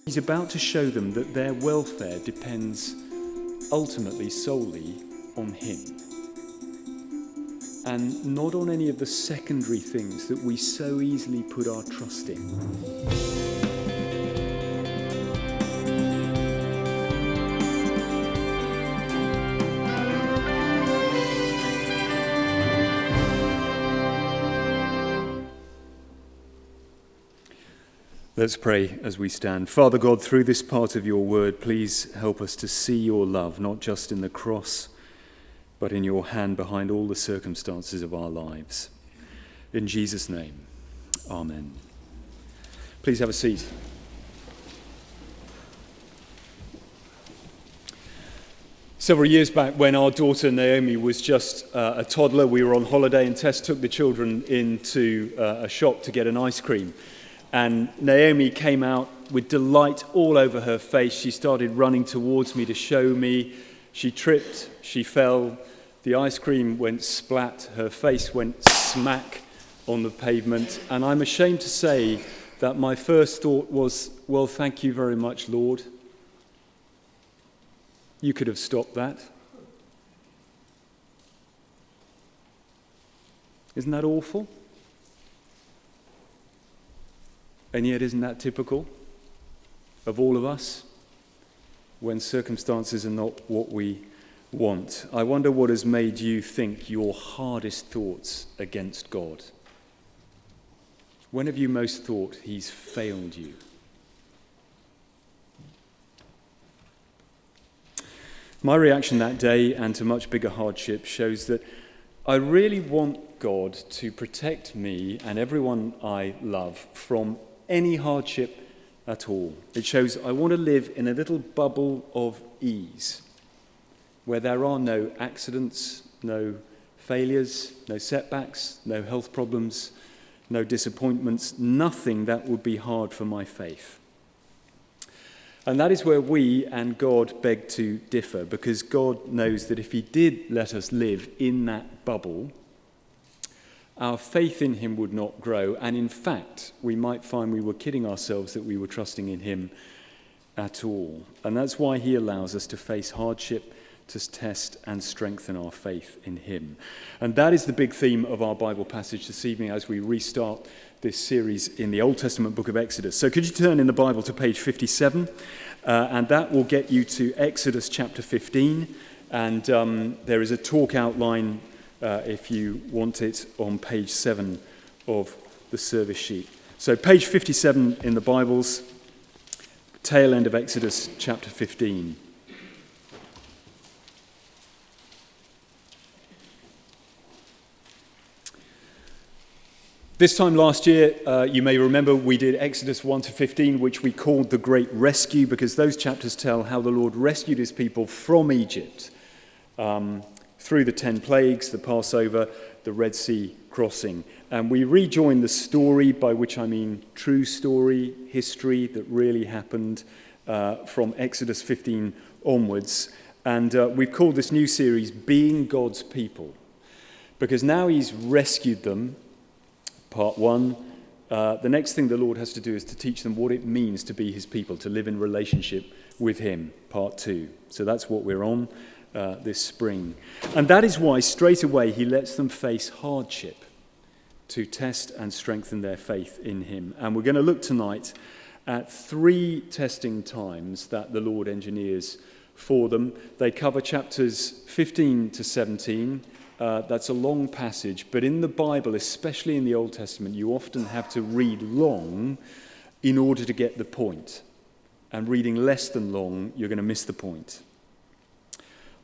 He's about to show them that their welfare depends ultimately solely on him, and not on any of the secondary things that we so easily put our trust in. Let's pray as we stand. Father God, through this part of your word, please help us to see your love, not just in the cross, but in your hand behind all the circumstances of our lives. In Jesus' name, amen. Please have a seat. Several years back, when our daughter Naomi was just a toddler, we were on holiday and Tess took the children into a shop to get an ice cream. And Naomi came out with delight all over her face. She started running towards me to show me. She tripped, she fell, the ice cream went splat, her face went smack on the pavement. And I'm ashamed to say that my first thought was, well, thank you very much, Lord. You could have stopped that. Isn't that awful? And yet, isn't that typical of all of us when circumstances are not what we want? I wonder what has made you think your hardest thoughts against God. When have you most thought he's failed you? My reaction that day and to much bigger hardship shows that I really want God to protect me and everyone I love from any hardship at all. It shows I want to live in a little bubble of ease where there are no accidents, no failures, no setbacks, no health problems, no disappointments, nothing that would be hard for my faith. And that is where we and God beg to differ, because God knows that if he did let us live in that bubble, our faith in him would not grow, and in fact, we might find we were kidding ourselves that we were trusting in him at all. And that's why he allows us to face hardship, to test and strengthen our faith in him. And that is the big theme of our Bible passage this evening as we restart this series in the Old Testament book of Exodus. So could you turn in the Bible to page 57, and that will get you to Exodus chapter 15, and there is a talk outline if you want it, on page 7 of the service sheet. So page 57 in the Bibles, tail end of Exodus chapter 15. This time last year, you may remember we did Exodus 1 to 15, which we called the Great Rescue, because those chapters tell how the Lord rescued his people from Egypt, through the 10 plagues, the Passover, the Red Sea crossing. And we rejoin the story, by which I mean true story, history that really happened from Exodus 15 onwards. And we've called this new series Being God's People, because now he's rescued them, part 1. The next thing the Lord has to do is to teach them what it means to be his people, to live in relationship with him, part 2. So that's what we're on this spring. And that is why straight away he lets them face hardship to test and strengthen their faith in him. And we're going to look tonight at 3 testing times that the Lord engineers for them. They cover chapters 15 to 17. That's a long passage, but in the Bible, especially in the Old Testament, you often have to read long in order to get the point. And reading less than long, you're going to miss the point.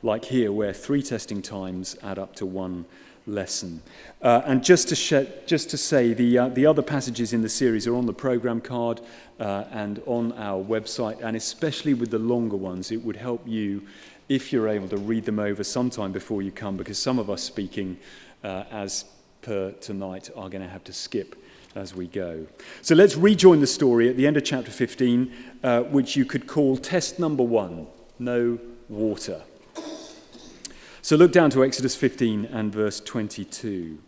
Like here, where 3 testing times add up to 1 lesson. And just to say, the other passages in the series are on the program card and on our website, and especially with the longer ones, it would help you if you're able to read them over sometime before you come, because some of us speaking as per tonight are going to have to skip as we go. So let's rejoin the story at the end of chapter 15, which you could call test number 1, no water. So look down to Exodus 15 and verse 22.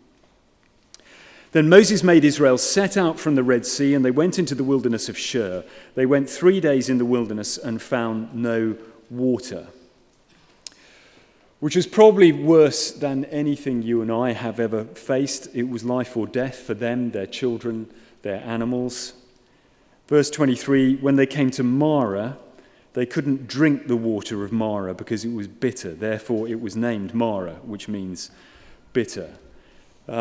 Then Moses made Israel set out from the Red Sea, and they went into the wilderness of Shur. They went 3 days in the wilderness and found no water, which was probably worse than anything you and I have ever faced. It was life or death for them, their children, their animals. Verse 23, when they came to Marah, they couldn't drink the water of Marah because it was bitter. Therefore, it was named Marah, which means bitter.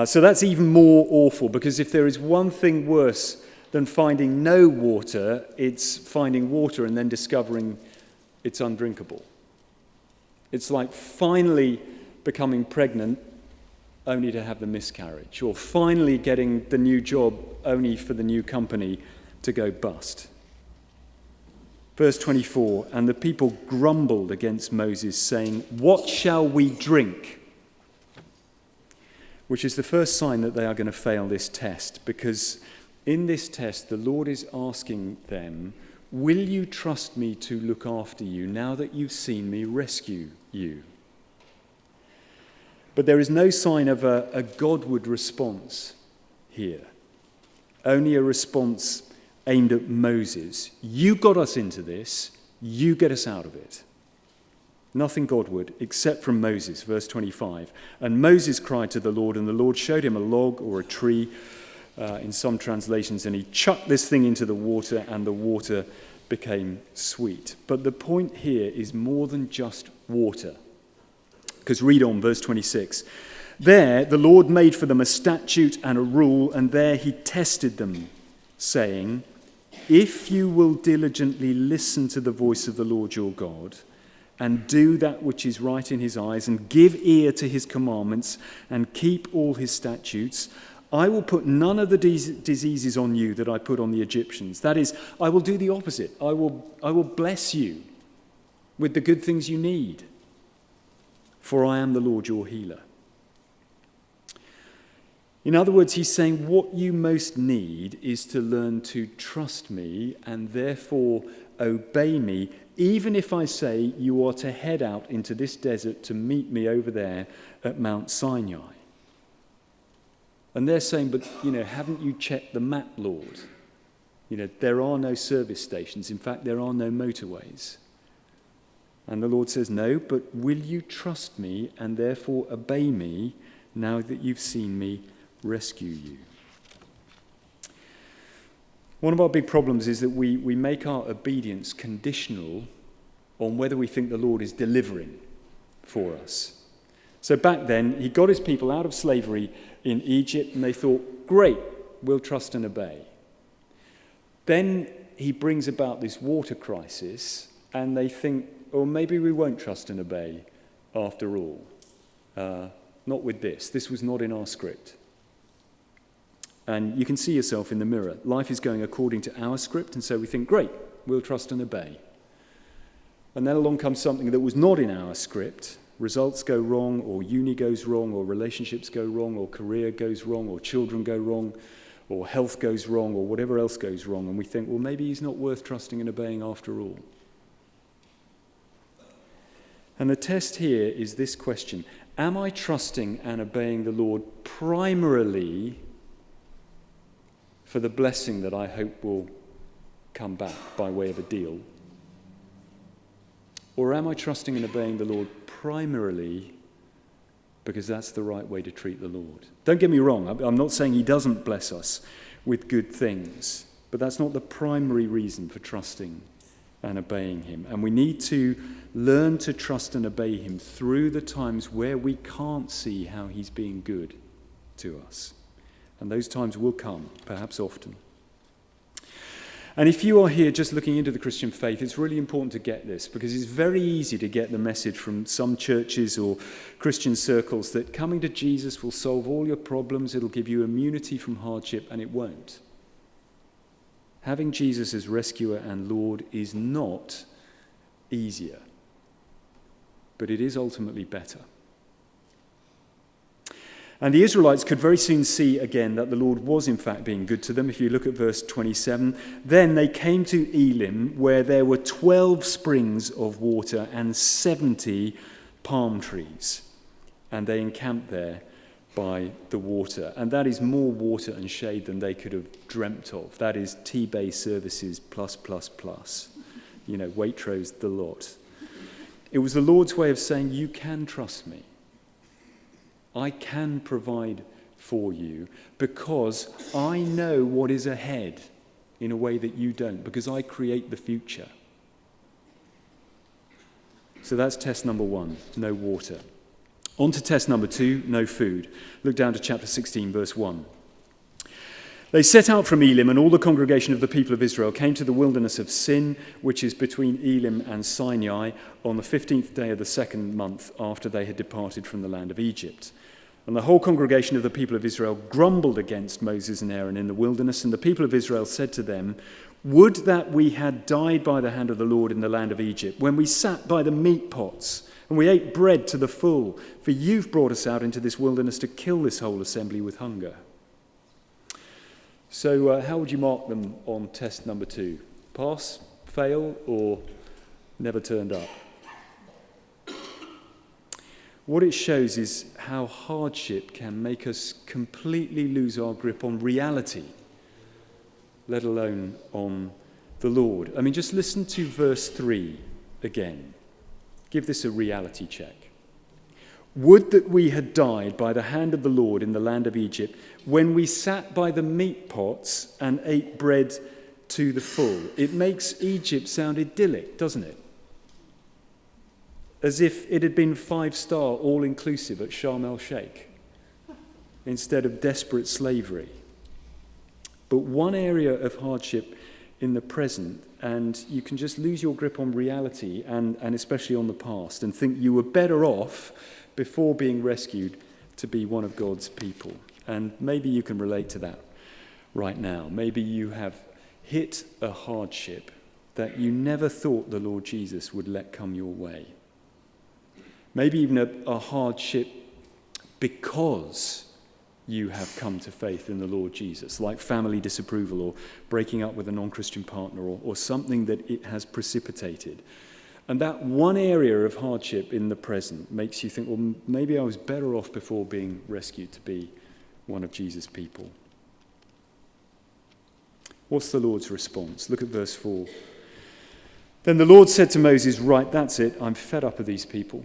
So that's even more awful, because if there is one thing worse than finding no water, it's finding water and then discovering it's undrinkable. It's like finally becoming pregnant only to have the miscarriage, or finally getting the new job only for the new company to go bust. Verse 24, and the people grumbled against Moses, saying, "What shall we drink?" Which is the first sign that they are going to fail this test, because in this test, the Lord is asking them, will you trust me to look after you now that you've seen me rescue you? But there is no sign of a Godward response here, only a response aimed at Moses. You got us into this, you get us out of it. Nothing Godward, except from Moses, verse 25. And Moses cried to the Lord, and the Lord showed him a log or a tree, in some translations, and he chucked this thing into the water, and the water became sweet. But the point here is more than just water. Because read on, verse 26. There the Lord made for them a statute and a rule, and there he tested them, saying, if you will diligently listen to the voice of the Lord your God, and do that which is right in his eyes, and give ear to his commandments, and keep all his statutes, I will put none of the diseases on you that I put on the Egyptians. That is, I will do the opposite. I will bless you with the good things you need, for I am the Lord your healer. In other words, he's saying what you most need is to learn to trust me and therefore obey me, even if I say you are to head out into this desert to meet me over there at Mount Sinai. And they're saying, but, haven't you checked the map, Lord? There are no service stations. In fact, there are no motorways. And the Lord says, no, but will you trust me and therefore obey me now that you've seen me rescue you? One of our big problems is that we make our obedience conditional on whether we think the Lord is delivering for us. So back then, he got his people out of slavery in Egypt, and they thought, great, we'll trust and obey. Then he brings about this water crisis, and they think, oh, maybe we won't trust and obey after all. Not with this. This was not in our script. And you can see yourself in the mirror. Life is going according to our script, and so we think, great, we'll trust and obey. And then along comes something that was not in our script. Results go wrong, or uni goes wrong, or relationships go wrong, or career goes wrong, or children go wrong, or health goes wrong, or whatever else goes wrong. And we think, well, maybe he's not worth trusting and obeying after all. And the test here is this question. Am I trusting and obeying the Lord primarily for the blessing that I hope will come back by way of a deal? Or am I trusting and obeying the Lord primarily because that's the right way to treat the Lord? Don't get me wrong, I'm not saying he doesn't bless us with good things, but that's not the primary reason for trusting and obeying him. And we need to learn to trust and obey him through the times where we can't see how he's being good to us. And those times will come, perhaps often. And if you are here just looking into the Christian faith, it's really important to get this, because it's very easy to get the message from some churches or Christian circles that coming to Jesus will solve all your problems, it'll give you immunity from hardship, and it won't. Having Jesus as rescuer and Lord is not easier, but it is ultimately better. And the Israelites could very soon see again that the Lord was in fact being good to them. If you look at verse 27, then they came to Elim, where there were 12 springs of water and 70 palm trees. And they encamped there by the water. And that is more water and shade than they could have dreamt of. That is T-Bay services plus. Waitrose, the lot. It was the Lord's way of saying, you can trust me. I can provide for you because I know what is ahead in a way that you don't, because I create the future. So that's test number 1, no water. On to test number 2, no food. Look down to chapter 16, verse 1. They set out from Elim, and all the congregation of the people of Israel came to the wilderness of Sin, which is between Elim and Sinai, on the 15th day of the 2nd month after they had departed from the land of Egypt. And the whole congregation of the people of Israel grumbled against Moses and Aaron in the wilderness, and the people of Israel said to them, would that we had died by the hand of the Lord in the land of Egypt, when we sat by the meat pots, and we ate bread to the full, for you've brought us out into this wilderness to kill this whole assembly with hunger. So how would you mark them on test number 2? Pass, fail, or never turned up? What it shows is how hardship can make us completely lose our grip on reality, let alone on the Lord. I mean, just listen to verse 3 again. Give this a reality check. Would that we had died by the hand of the Lord in the land of Egypt, when we sat by the meat pots and ate bread to the full. It makes Egypt sound idyllic, doesn't it? As if it had been 5-star all-inclusive at Sharm el-Sheikh instead of desperate slavery. But one area of hardship in the present, and you can just lose your grip on reality and especially on the past, and think you were better off before being rescued to be one of God's people. And maybe you can relate to that right now. Maybe you have hit a hardship that you never thought the Lord Jesus would let come your way. Maybe even a hardship because you have come to faith in the Lord Jesus, like family disapproval or breaking up with a non-Christian partner or something that it has precipitated. And that one area of hardship in the present makes you think, well, maybe I was better off before being rescued to be one of Jesus' people. What's the Lord's response? Look at verse 4. Then the Lord said to Moses, right, that's it, I'm fed up of these people.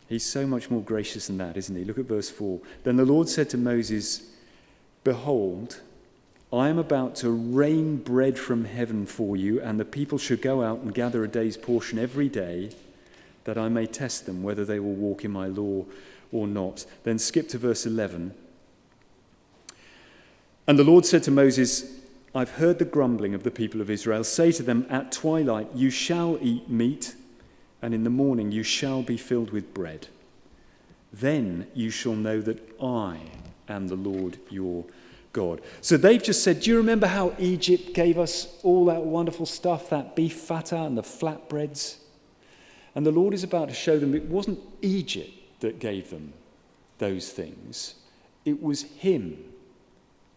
He's so much more gracious than that, isn't he? Look at verse 4. Then the Lord said to Moses, behold, I am about to rain bread from heaven for you, and the people should go out and gather a day's portion every day, that I may test them whether they will walk in my law or not. Then skip to verse 11. And the Lord said to Moses, I've heard the grumbling of the people of Israel. Say to them, at twilight you shall eat meat, and in the morning you shall be filled with bread. Then you shall know that I am the Lord your God. So they've just said, do you remember how Egypt gave us all that wonderful stuff, that beef fata and the flatbreads? And the Lord is about to show them it wasn't Egypt that gave them those things. It was him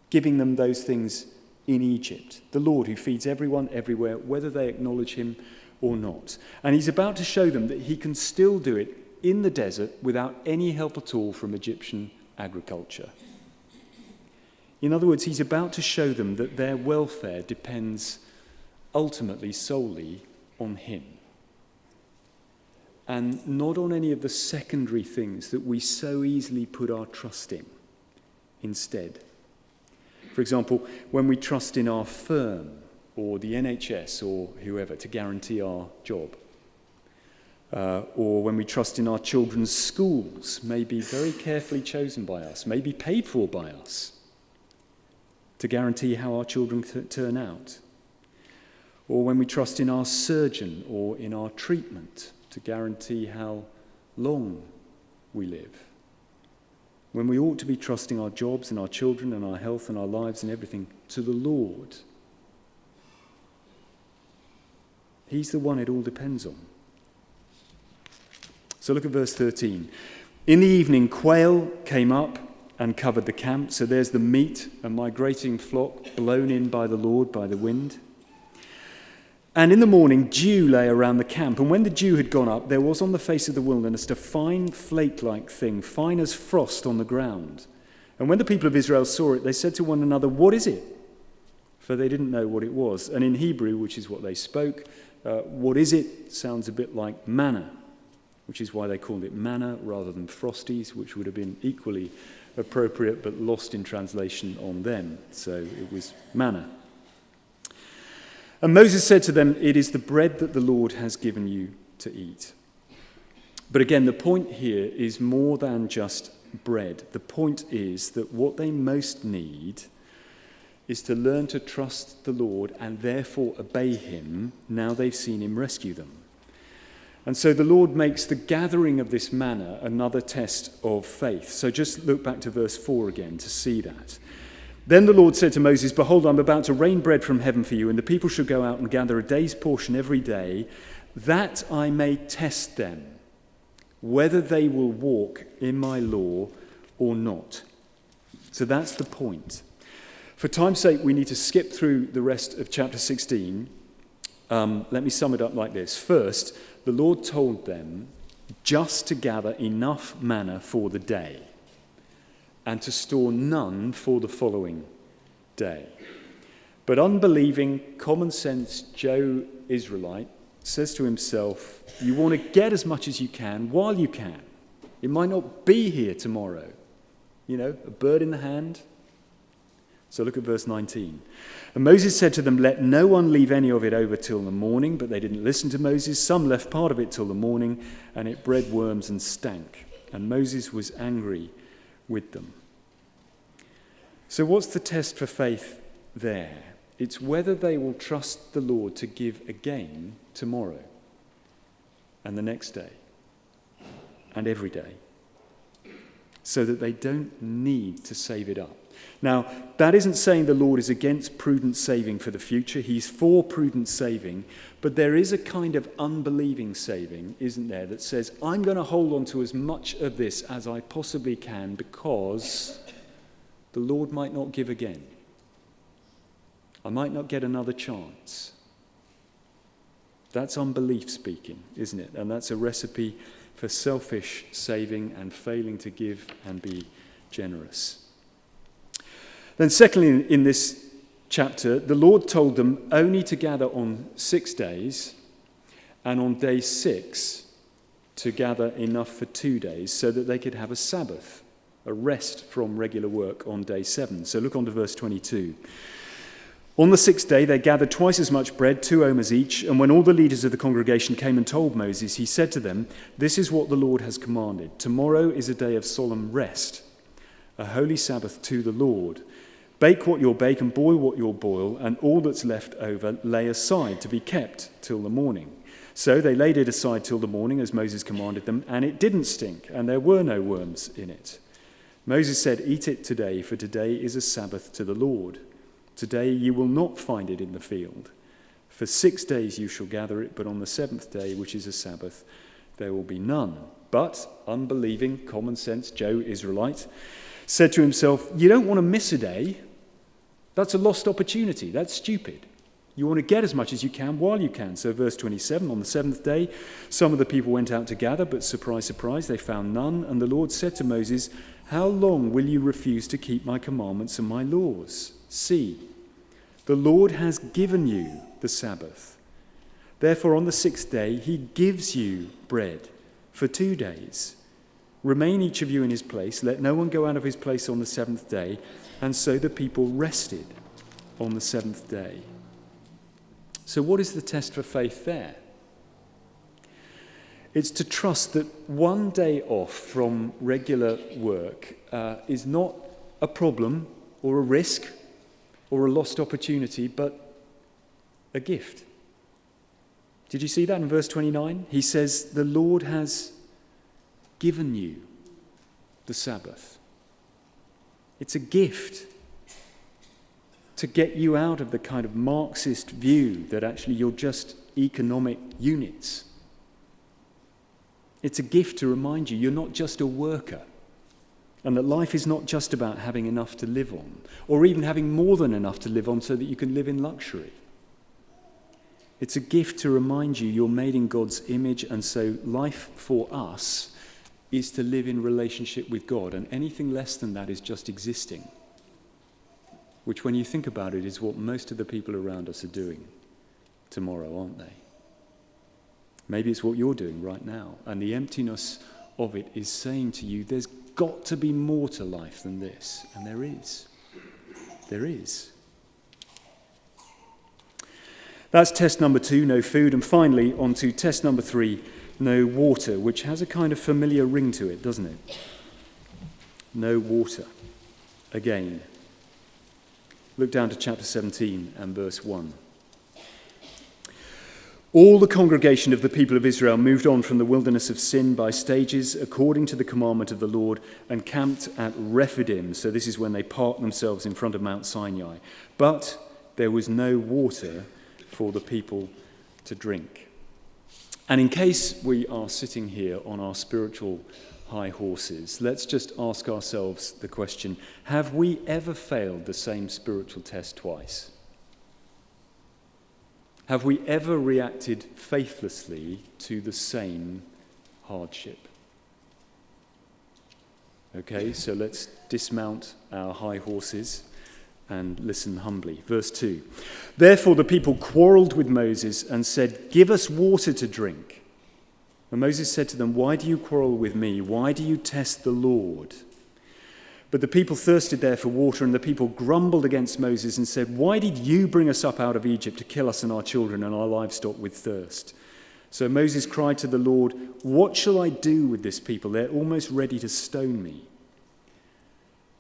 giving them those things in Egypt. The Lord who feeds everyone everywhere, whether they acknowledge him or not. And he's about to show them that he can still do it in the desert without any help at all from Egyptian agriculture. In other words, he's about to show them that their welfare depends ultimately solely on him, and not on any of the secondary things that we so easily put our trust in instead. For example, when we trust in our firm or the NHS or whoever to guarantee our job, or when we trust in our children's schools, maybe very carefully chosen by us, maybe paid for by us, to guarantee how our children turn out, or when we trust in our surgeon or in our treatment to guarantee how long we live, when we ought to be trusting our jobs and our children and our health and our lives and everything to the Lord. He's the one it all depends on. So look at verse 13. In the evening, quail came up and covered the camp. So there's the meat, a migrating flock blown in by the Lord, by the wind. And in the morning, dew lay around the camp. And when the dew had gone up, there was on the face of the wilderness a fine flake-like thing, fine as frost on the ground. And when the people of Israel saw it, they said to one another, "What is it?" For they didn't know what it was. And in Hebrew, which is what they spoke, what is it sounds a bit like manna, which is why they called it manna rather than frosties, which would have been equally appropriate but lost in translation on them. So it was manna. And Moses said to them, "It is the bread that the Lord has given you to eat." But again, the point here is more than just bread. The point is that what they most need is to learn to trust the Lord and therefore obey him now they've seen him rescue them. And so the Lord makes the gathering of this manna another test of faith. So just look back to verse 4 again to see that. Then the Lord said to Moses, "Behold, I'm about to rain bread from heaven for you, and the people shall go out and gather a day's portion every day, that I may test them, whether they will walk in my law or not." So that's the point. For time's sake, we need to skip through the rest of chapter 16. Let me sum it up like this. First, the Lord told them just to gather enough manna for the day and to store none for the following day. But unbelieving, common sense Joe Israelite says to himself, you want to get as much as you can while you can. It might not be here tomorrow. You know, a bird in the hand. So look at verse 19. And Moses said to them, "Let no one leave any of it over till the morning." But they didn't listen to Moses. Some left part of it till the morning, and it bred worms and stank. And Moses was angry with them. So what's the test for faith there? It's whether they will trust the Lord to give again tomorrow and the next day and every day, so that they don't need to save it up. Now, that isn't saying the Lord is against prudent saving for the future. He's for prudent saving, but there is a kind of unbelieving saving, isn't there, that says, I'm going to hold on to as much of this as I possibly can because the Lord might not give again. I might not get another chance. That's unbelief speaking, isn't it? And that's a recipe for selfish saving and failing to give and be generous. Then secondly, in this chapter, the Lord told them only to gather on 6 days, and on day 6 to gather enough for 2 days so that they could have a Sabbath, a rest from regular work on day 7. So look on to verse 22. On the 6th day, they gathered twice as much bread, 2 omers each, and when all the leaders of the congregation came and told Moses, he said to them, "This is what the Lord has commanded. Tomorrow is a day of solemn rest, a holy Sabbath to the Lord. Bake what you'll bake and boil what you'll boil, and all that's left over lay aside to be kept till the morning." So they laid it aside till the morning, as Moses commanded them, and it didn't stink, and there were no worms in it. Moses said, "Eat it today, for today is a Sabbath to the Lord. Today you will not find it in the field. For 6 days you shall gather it, but on the 7th day, which is a Sabbath, there will be none." But unbelieving, common sense Joe Israelite said to himself, you don't want to miss a day. That's a lost opportunity. That's stupid. You want to get as much as you can while you can. So verse 27, on the 7th day, some of the people went out to gather, but surprise, surprise, they found none. And the Lord said to Moses, "How long will you refuse to keep my commandments and my laws? See, the Lord has given you the Sabbath. Therefore, on the 6th day, he gives you bread for 2 days. Remain each of you in his place. Let no one go out of his place on the 7th day." And so the people rested on the 7th day. So what is the test for faith there? It's to trust that one day off from regular work is not a problem or a risk or a lost opportunity, but a gift. Did you see that in verse 29? He says, the Lord has given you the Sabbath. It's a gift to get you out of the kind of Marxist view that actually you're just economic units. It's a gift to remind you you're not just a worker, and that life is not just about having enough to live on, or even having more than enough to live on so that you can live in luxury. It's a gift to remind you you're made in God's image, and so life for us is to live in relationship with God, and anything less than that is just existing, which when you think about it is what most of the people around us are doing tomorrow, aren't they? Maybe it's what you're doing right now, and the emptiness of it is saying to you, there's got to be more to life than this, and there is. There is. That's test number 2, no food, and finally on to test number 3, no water, which has a kind of familiar ring to it, doesn't it? No water. Again. Look down to chapter 17 and verse 1. All the congregation of the people of Israel moved on from the wilderness of Sin by stages according to the commandment of the Lord and camped at Rephidim. So this is when they parked themselves in front of Mount Sinai. But there was no water for the people to drink. And in case we are sitting here on our spiritual high horses, let's just ask ourselves the question, have we ever failed the same spiritual test twice? Have we ever reacted faithlessly to the same hardship? Okay, so let's dismount our high horses and listen humbly. Verse 2. Therefore the people quarreled with Moses and said, "Give us water to drink." And Moses said to them, "Why do you quarrel with me? Why do you test the Lord?" But the people thirsted there for water, and the people grumbled against Moses and said, "Why did you bring us up out of Egypt to kill us and our children and our livestock with thirst?" So Moses cried to the Lord, "What shall I do with this people? They're almost ready to stone me."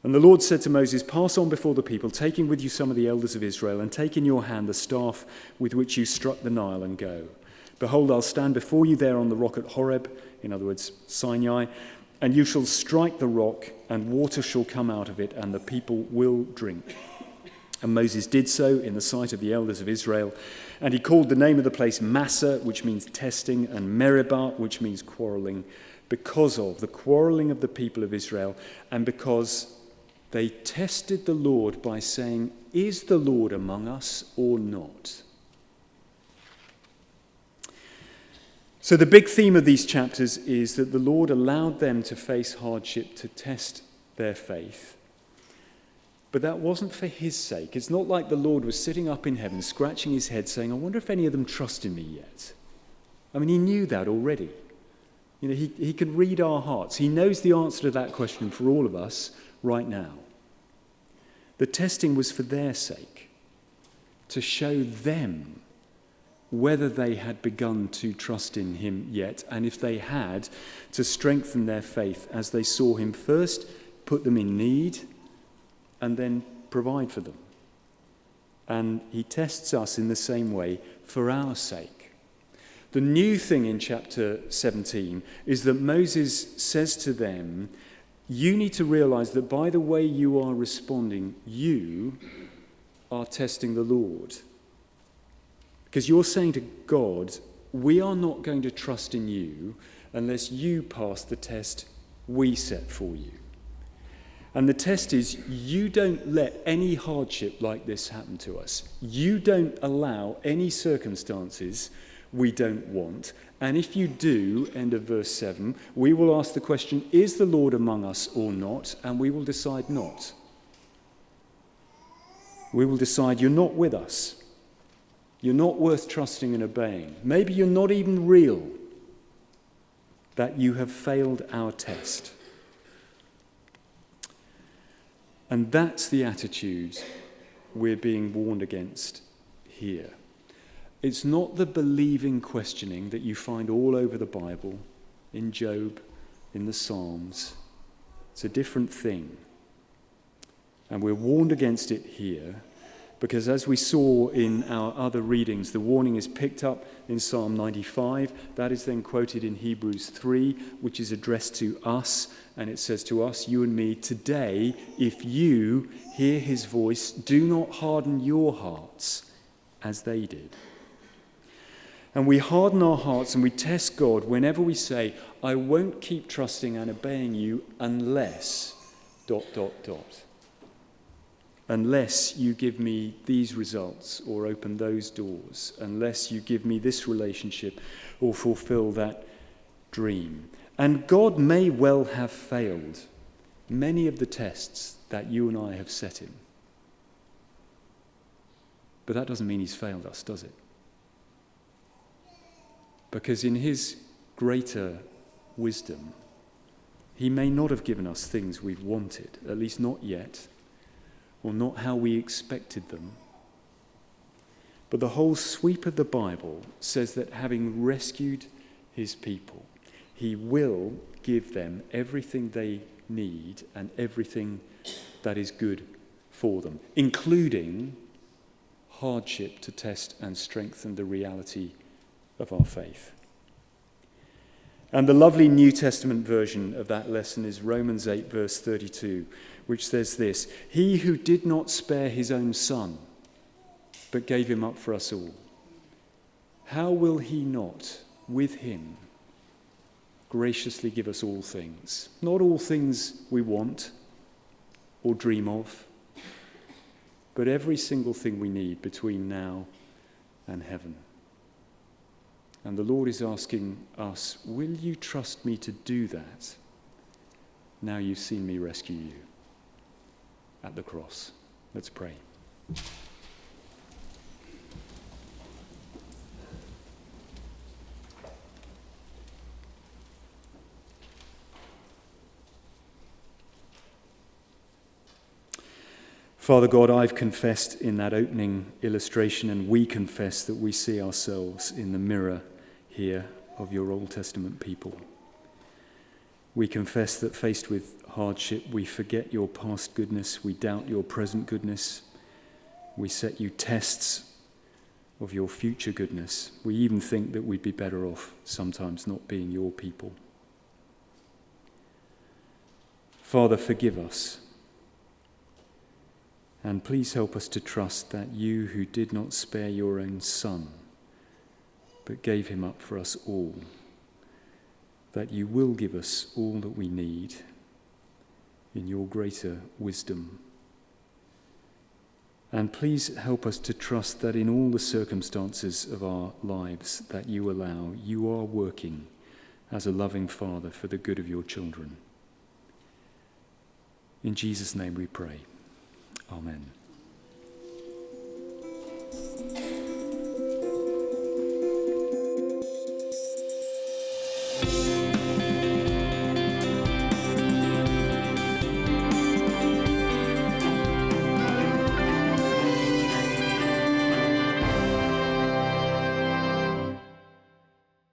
And the Lord said to Moses, "Pass on before the people, taking with you some of the elders of Israel, and take in your hand the staff with which you struck the Nile, and go. Behold, I'll stand before you there on the rock at Horeb," in other words, Sinai, "and you shall strike the rock, and water shall come out of it, and the people will drink." And Moses did so in the sight of the elders of Israel. And he called the name of the place Massah, which means testing, and Meribah, which means quarreling, because of the quarreling of the people of Israel, and because they tested the Lord by saying, "Is the Lord among us or not?" So the big theme of these chapters is that the Lord allowed them to face hardship to test their faith. But that wasn't for his sake. It's not like the Lord was sitting up in heaven, scratching his head, saying, "I wonder if any of them trust in me yet." I mean, he knew that already. You know, he can read our hearts. He knows the answer to that question for all of us right now. The testing was for their sake, to show them whether they had begun to trust in him yet, and if they had, to strengthen their faith as they saw him first put them in need and then provide for them. And he tests us in the same way for our sake. The new thing in chapter 17 is that Moses says to them, you need to realize that by the way you are responding, you are testing the Lord. Because you're saying to God, we are not going to trust in you unless you pass the test we set for you. And the test is, you don't let any hardship like this happen to us. You don't allow any circumstances we don't want. And if you do, end of verse 7, we will ask the question, is the Lord among us or not? And we will decide not. We will decide you're not with us. You're not worth trusting and obeying. Maybe you're not even real. That you have failed our test. And that's the attitude we're being warned against here. It's not the believing questioning that you find all over the Bible, in Job, in the Psalms. It's a different thing. And we're warned against it here because, as we saw in our other readings, the warning is picked up in Psalm 95. That is then quoted in Hebrews 3, which is addressed to us. And it says to us, you and me, today, if you hear his voice, do not harden your hearts as they did. And we harden our hearts and we test God whenever we say, I won't keep trusting and obeying you unless ... unless you give me these results or open those doors, unless you give me this relationship or fulfill that dream. And God may well have failed many of the tests that you and I have set him. But that doesn't mean he's failed us, does it? Because in his greater wisdom, he may not have given us things we've wanted, at least not yet, or not how we expected them. But the whole sweep of the Bible says that having rescued his people, he will give them everything they need and everything that is good for them, including hardship to test and strengthen the reality of our faith. And the lovely New Testament version of that lesson is Romans 8, verse 32, which says this: "He who did not spare his own son, but gave him up for us all, how will he not, with him, graciously give us all things?" Not all things we want or dream of, but every single thing we need between now and heaven. And the Lord is asking us, will you trust me to do that now you've seen me rescue you at the cross? Let's pray. Father God, I've confessed in that opening illustration, and we confess that we see ourselves in the mirror here of your Old Testament people. We confess that faced with hardship, we forget your past goodness, we doubt your present goodness, we set you tests of your future goodness. We even think that we'd be better off sometimes not being your people. Father, forgive us. And please help us to trust that you who did not spare your own son, but gave him up for us all, that you will give us all that we need in your greater wisdom. And please help us to trust that in all the circumstances of our lives that you allow, you are working as a loving Father for the good of your children. In Jesus' name we pray. Amen.